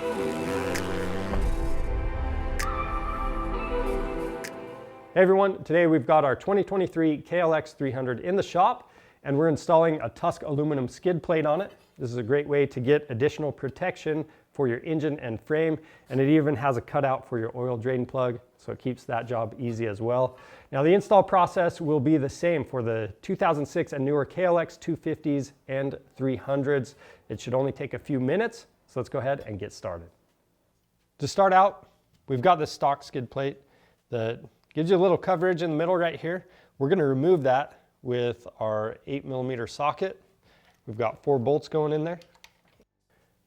Hey everyone, today we've got our 2023 KLX300 in the shop and we're installing a Tusk aluminum skid plate on it. This is a great way to get additional protection for your engine and frame, and it even has a cutout for your oil drain plug, so it keeps that job easy as well. Now the install process will be the same for the 2006 and newer KLX250s and 300s. It should only take a few minutes, so let's go ahead and get started. To start out, we've got this stock skid plate that gives you a little coverage in the middle right here. We're going to remove that with our 8mm socket. We've got 4 bolts going in there.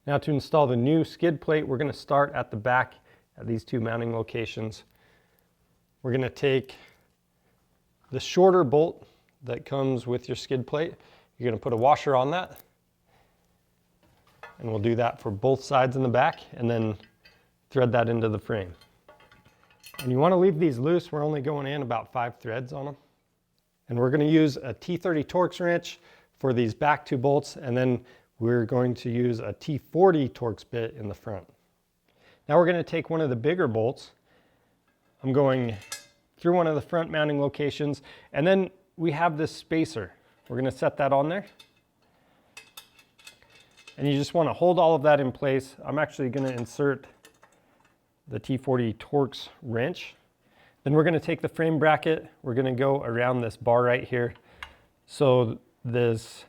Now to install the new skid plate, we're going to start at the back at these 2 mounting locations. We're going to take the shorter bolt that comes with your skid plate. You're going to put a washer on that. And we'll do that for both sides in the back and then thread that into the frame. And you want to leave these loose. We're only going in about 5 threads on them. And we're going to use a T30 Torx wrench for these back 2 bolts, and then we're going to use a T40 Torx bit in the front. Now we're going to take one of the bigger bolts. I'm going through one of the front mounting locations, and then we have this spacer. We're going to set that on there. And you just want to hold all of that in place. I'm actually going to insert the T40 Torx wrench. Then we're going to take the frame bracket, we're going to go around this bar right here. So this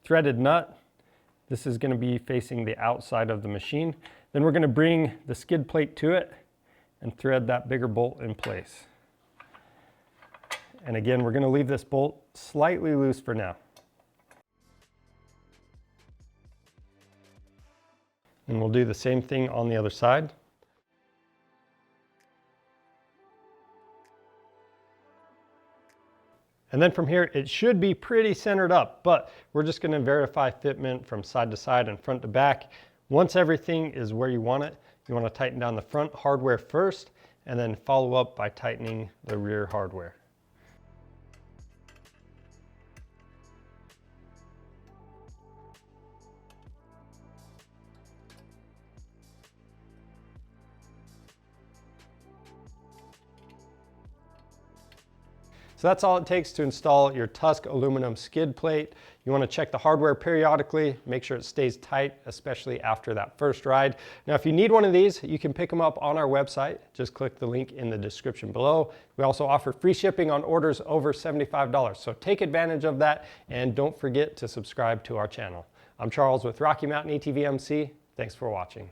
threaded nut, this is going to be facing the outside of the machine. Then we're going to bring the skid plate to it and thread that bigger bolt in place. And again, we're going to leave this bolt slightly loose for now. And we'll do the same thing on the other side. And then from here, it should be pretty centered up, but we're just going to verify fitment from side to side and front to back. Once everything is where you want it, you want to tighten down the front hardware first, and then follow up by tightening the rear hardware. So that's all it takes to install your Tusk aluminum skid plate. You want to check the hardware periodically, make sure it stays tight, especially after that first ride. Now, if you need one of these, you can pick them up on our website. Just click the link in the description below. We also offer free shipping on orders over $75. So take advantage of that, and don't forget to subscribe to our channel. I'm Charles with Rocky Mountain ATV MC. Thanks for watching.